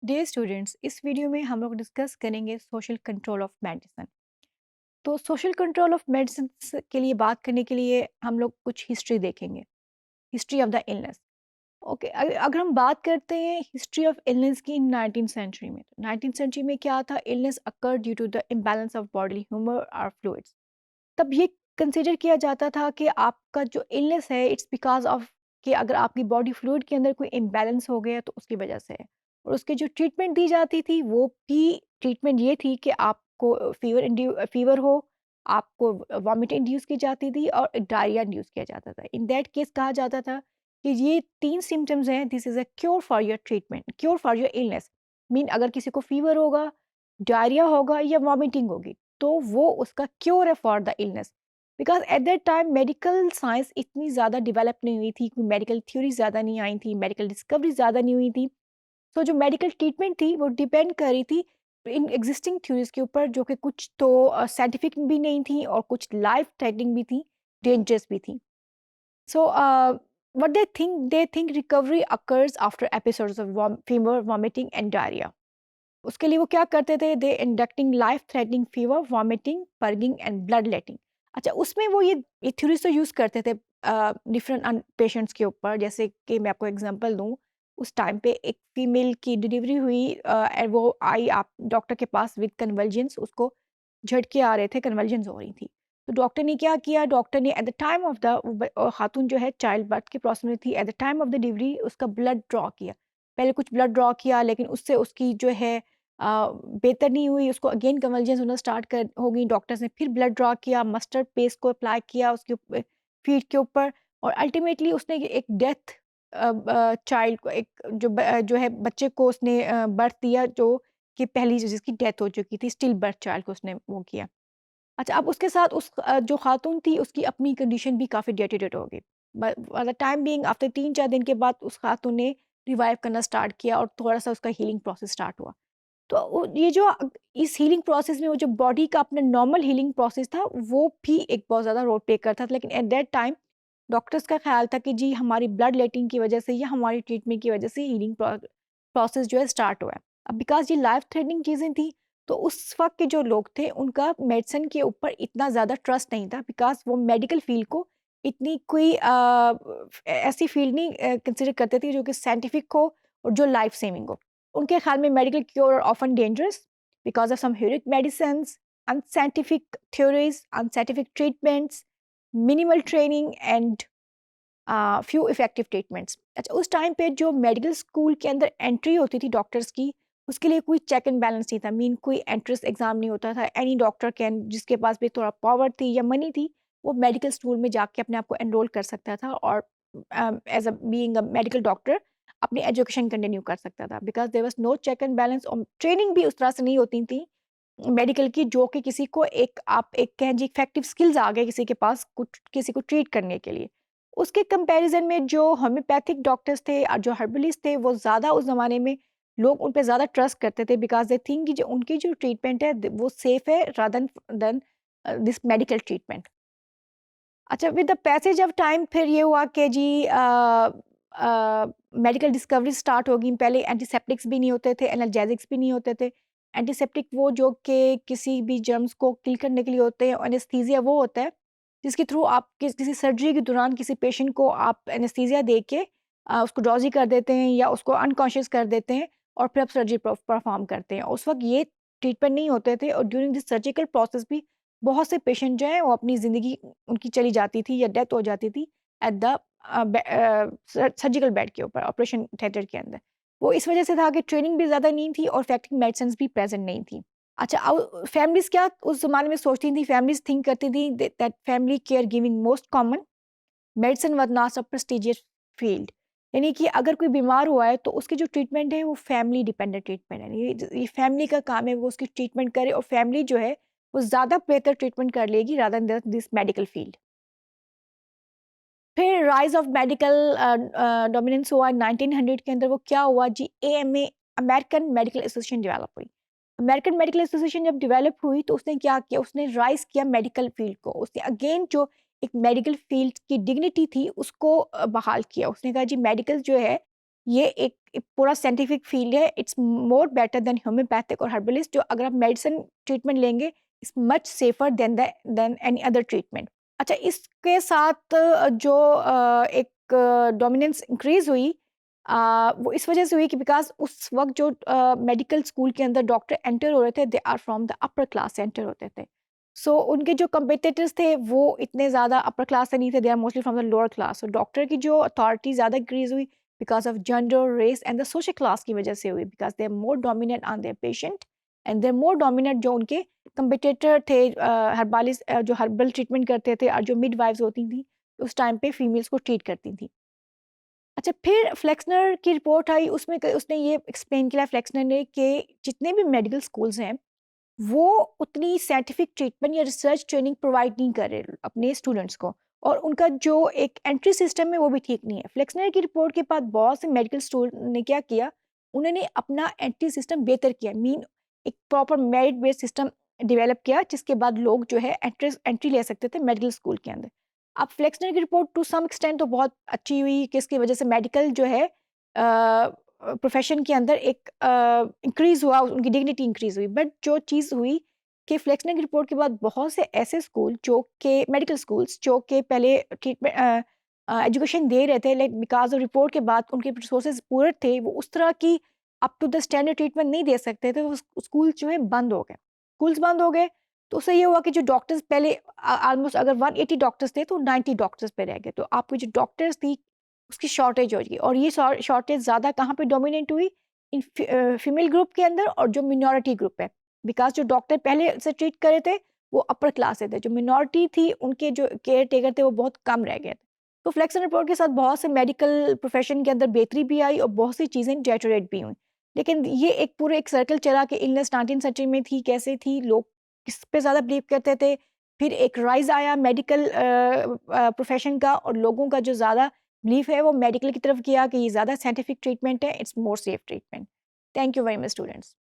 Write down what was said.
Dear students, इस video में हम लोग डिस्कस करेंगे सोशल कंट्रोल ऑफ मेडिसिन। तो सोशल कंट्रोल ऑफ मेडिसिन के लिए बात करने के लिए हम लोग कुछ हिस्ट्री देखेंगे। History of the illness. Okay, अगर हम बात करते हैं हिस्ट्री ऑफ इलनेस की 19th सेंचुरी में, तो 19th सेंचुरी में क्या था? Illness occur due to the imbalance of body humour और फ्लूइड्स। तब ये कंसिडर किया जाता था कि आपका जो इलनेस है इट्स बिकॉज ऑफ कि अगर आपकी बॉडी फ्लूइड के अंदर कोई इम्बैलेंस हो गया तो उसकी वजह से है। और उसकी जो ट्रीटमेंट दी जाती थी वो भी ट्रीटमेंट ये थी कि आपको फीवर हो, आपको वॉमिट इंड्यूस की जाती थी और डायरिया इंड्यूस किया जाता था। इन दैट केस कहा जाता था कि ये 3 सिम्पटम्स हैं, this is a cure for your treatment, cure for your illness. Mean अगर किसी को फीवर होगा, डायरिया होगा या वॉमिटिंग होगी, तो वो उसका क्योर है for the illness. Because at that time medical science इतनी ज़्यादा डेवलप नहीं हुई थी, कोई मेडिकल थ्योरी ज़्यादा नहीं आई थी, मेडिकल डिस्कवरी ज़्यादा नहीं हुई थी। सो जो मेडिकल ट्रीटमेंट थी वो डिपेंड कर रही थी इन एग्जिस्टिंग थ्योरीज़ के ऊपर, जो कि कुछ तो साइंटिफिक भी नहीं थी और कुछ लाइफ थ्रेटनिंग भी थी, डेंजरस भी थी। So what they think recovery occurs after episodes of fever, vomiting and diarrhoea. उसके लिए वो क्या करते थे? They inducting life threatening fever, vomiting, purging and blood letting. अच्छा, उसमें वो ये थ्योरीज तो यूज़ करते थे डिफरेंट पेशेंट्स के ऊपर। जैसे कि मैं आपको एग्जांपल दूँ, उस टाइम पे एक फीमेल की डिलीवरी हुई, और वो आई आप डॉक्टर के पास विद कन्वल्जन्स, उसको झटके आ रहे थे, कन्वल्जन्स हो रही थी। तो डॉक्टर ने क्या किया? डॉक्टर ने at the time of the खातून जो है चाइल्ड बर्थ के प्रोसेस में थी, at the time of the delivery उसका ब्लड ड्रॉ किया। पहले कुछ ब्लड ड्रॉ किया, लेकिन उससे उसकी जो है बेहतर नहीं हुई, उसको अगेन कन्वल्जन्स होना स्टार्ट कर हो गई। डॉक्टर्स ने फिर ब्लड ड्रॉ किया, मस्टर्ड पेस्ट को अप्लाई किया उसके फीट के ऊपर, और अल्टीमेटली उसने एक डेथ चाइल्ड को, एक जो है बच्चे को उसने बर्थ दिया, जो कि पहली जिसकी डेथ हो चुकी थी, स्टिल बर्थ चाइल्ड को उसने वो किया। अच्छा, अब उसके साथ जो खातून थी उसकी अपनी कंडीशन भी काफ़ी डिटेरियोरेट हो गई। By the time being after 3-4 दिन के बाद उस खातून ने रिवाइव करना स्टार्ट किया और थोड़ा-सा उसका हीलिंग प्रोसेस स्टार्ट हुआ। तो ये जो इस हीलिंग प्रोसेस में वो जो बॉडी का अपना नॉर्मल हीलिंग प्रोसेस था, वो भी एक बहुत ज़्यादा रोल प्ले करता था। लेकिन एट दैट टाइम डॉक्टर्स का ख़्याल था कि जी हमारी ब्लड लेटिंग की वज़ह से या हमारी ट्रीटमेंट की वज़ह से हीलिंग प्रोसेस जो है स्टार्ट हुआ है। अब बिकॉज़ ये लाइफ़ थ्रेटनिंग चीज़ें थी, तो उस वक़्त के जो लोग थे उनका मेडिसिन के ऊपर इतना ज़्यादा ट्रस्ट नहीं था, बिकॉज़ वो मेडिकल फ़ील्ड को इतनी कोई ऐसी फ़ील्ड नहीं कंसिडर करते थे जो कि साइंटिफिक हो और जो लाइफ़ सेविंग हो। उनके ख्याल में medical cure are often dangerous because of some heroic medicines, unscientific theories, unscientific treatments, minimal training and few effective treatments. अच्छा, उस टाइम पे जो मेडिकल स्कूल के अंदर एंट्री होती थी डॉक्टर्स की, उसके लिए कोई चेक एंड बैलेंस नहीं था। मीन कोई एंट्रेंस एग्ज़ाम नहीं होता था। एनी डॉक्टर कैन, जिसके पास भी थोड़ा पावर थी या मनी थी, वो मेडिकल स्कूल में जाके अपने आप को एनरोल कर सकता था और as a being a medical doctor अपनी एजुकेशन कंटिन्यू कर सकता था। Because there was no check and balance, और ट्रेनिंग भी उस तरह से नहीं होती थी मेडिकल की, जो कि किसी को एक आप एक कहें जी इफेक्टिव स्किल्स आ गए किसी के पास कुछ किसी को ट्रीट करने के लिए। उसके कंपैरिज़न में जो होम्योपैथिक डॉक्टर्स थे और जो हर्बलिस्ट थे, वो ज़्यादा उस ज़माने में लोग उन पे ज़्यादा ट्रस्ट करते थे, बिकॉज़ दे थिंक कि जो उनकी जो ट्रीटमेंट है वो सेफ है rather than this medical treatment. अच्छा, with the passage of time फिर ये हुआ कि जी मेडिकल डिस्कवरी स्टार्ट हो गई। पहले एंटीसेप्टिक्स भी नहीं होते थे, एनाल्जेसिक्स भी नहीं होते थे। एंटीसेप्टिक वो जो कि किसी भी जर्म्स को किल करने के लिए होते हैं, और एनेस्थीसिया वो होता है जिसके थ्रू आप किसी सर्जरी के दौरान किसी पेशेंट को आप एनेस्थीसिया दे के उसको ड्रॉजी कर देते हैं या उसको अनकॉन्शियस कर देते हैं, और फिर आप सर्जरी परफॉर्म करते हैं। उस वक्त ये ट्रीटमेंट नहीं होते थे, और ड्यूरिंग दिस सर्जिकल प्रोसेस भी बहुत से पेशेंट जो हैं वो अपनी ज़िंदगी उनकी चली जाती थी या डेथ हो जाती थी एट द सर्जिकल बेड के ऊपर, ऑपरेशन थिएटर के अंदर। वो इस वजह से था कि ट्रेनिंग भी ज़्यादा नहीं थी और इफेक्टिव मेडिसिन्स भी प्रेज़ेंट नहीं थी। अच्छा, अब फैमिलीज़ क्या उस ज़माने में सोचती थी? फैमिलीज़ थिंक करती थी that family care giving most common, medicine was not a prestigious field. यानी कि अगर कोई बीमार हुआ है तो उसकी जो ट्रीटमेंट है वो फैमिली डिपेंडेंट ट्रीटमेंट है। ये फैमिली का काम है, वो उसकी ट्रीटमेंट करे, और फैमिली जो है वो ज़्यादा बेहतर ट्रीटमेंट कर लेगी rather than this medical field. फिर राइज़ ऑफ मेडिकल डोमिनेंस हुआ 1900 के अंदर। वो क्या हुआ जी? AMA, American Medical Association develop हुई। अमेरिकन मेडिकल एसोसिएशन जब डेवलप हुई तो उसने क्या किया? उसने राइज़ किया मेडिकल फील्ड को। उसने अगेन जो एक मेडिकल फील्ड की डिग्निटी थी उसको बहाल किया। उसने कहा जी मेडिकल जो है ये एक पूरा साइंटिफिक फील्ड है, it's more better than homeopathic और हर्बलिस्ट, जो अगर आप मेडिसिन ट्रीटमेंट लेंगे it's much safer than any other treatment. अच्छा, इसके साथ जो एक डोमिनेंस इंक्रीज़ हुई, वो इस वजह से हुई कि बिकॉज़ उस वक़्त जो मेडिकल स्कूल के अंदर डॉक्टर एंटर हो रहे थे, they are from the upper class से एंटर होते थे। सो उनके जो कॉम्पिटिटर्स थे वो इतने ज़्यादा अपर क्लास से नहीं थे, they are mostly from the lower class. So doctor की जो अथॉरिटी ज़्यादा इंक्रीज़ हुई because of gender, race and the social class की वजह से हुई, because they are more dominant on their patient and they are more dominant जो उनके कॉम्पिटिटर थे, हर्बालिस्ट जो हर्बल ट्रीटमेंट करते थे और जो मिडवाइफ्स होती थी, उस टाइम पे फीमेल्स को ट्रीट करती थी। अच्छा, फिर फ्लेक्सनर की रिपोर्ट आई, उसमें उसने ये एक्सप्लेन किया फ्लेक्सनर ने कि जितने भी मेडिकल स्कूल्स हैं वो उतनी साइंटिफिक ट्रीटमेंट या रिसर्च ट्रेनिंग प्रोवाइड नहीं कर रहे अपने स्टूडेंट्स को, और उनका जो एक एंट्री सिस्टम है वो भी ठीक नहीं है। फ्लेक्सनर की रिपोर्ट के बाद बहुत से मेडिकल स्टूडेंट ने क्या किया, उन्होंने अपना एंट्री सिस्टम बेहतर किया, मीन एक proper merit based system develop किया, जिसके बाद लोग जो है एंट्री ले सकते थे मेडिकल स्कूल के अंदर। अब फ्लेक्सनर की रिपोर्ट टू सम एक्सटेंट तो बहुत अच्छी हुई कि इसकी वजह से मेडिकल जो है प्रोफेशन के अंदर एक इंक्रीज़ हुआ, उनकी डिग्निटी इंक्रीज़ हुई। बट जो चीज़ हुई कि फ्लेक्सनर की रिपोर्ट के बाद बहुत से ऐसे स्कूल जो कि मेडिकल स्कूल्स जो कि पहले ट्रीटमेंट एजुकेशन दे रहे थे, लाइक बिकॉज़ ऑफ रिपोर्ट के बाद उनके रिसोर्सेज पूरे थे, वो उस तरह की up to the standard treatment नहीं दे सकते थे, वो स्कूल जो है बंद हो गए। स्कूल्स बंद हो गए, तो उससे ये हुआ कि जो डॉक्टर्स पहले ऑलमोस्ट अगर 180 डॉक्टर्स थे तो 90 डॉक्टर्स पे रह गए। तो आपकी जो डॉक्टर्स थी उसकी शॉर्टेज हो गई, और ये शॉर्टेज ज़्यादा कहाँ पे डोमिनेट हुई, इन फीमेल ग्रुप के अंदर और जो मिनॉरिटी ग्रुप है, बिकॉज जो डॉक्टर पहले से ट्रीट करे थे वो अपर क्लास से थे, जो मिनॉरिटी थी उनके जो केयर टेकर थे वो बहुत कम रह गए थे। तो फ्लेक्सन रिपोर्ट के साथ बहुत से मेडिकल प्रोफेशन के अंदर बेहतरी भी आई और बहुत सी चीज़ें डेटोरेट भी हुई, लेकिन ये एक पूरे एक सर्कल चला कि इलनेस 19 सेंचुरी में थी, कैसे थी, लोग किस पे ज़्यादा बिलीव करते थे, फिर एक राइज आया मेडिकल प्रोफेशन का, और लोगों का जो ज़्यादा बिलीफ है वो मेडिकल की तरफ किया कि ये ज़्यादा साइंटिफिक ट्रीटमेंट है, it's more safe treatment. Thank you very much students.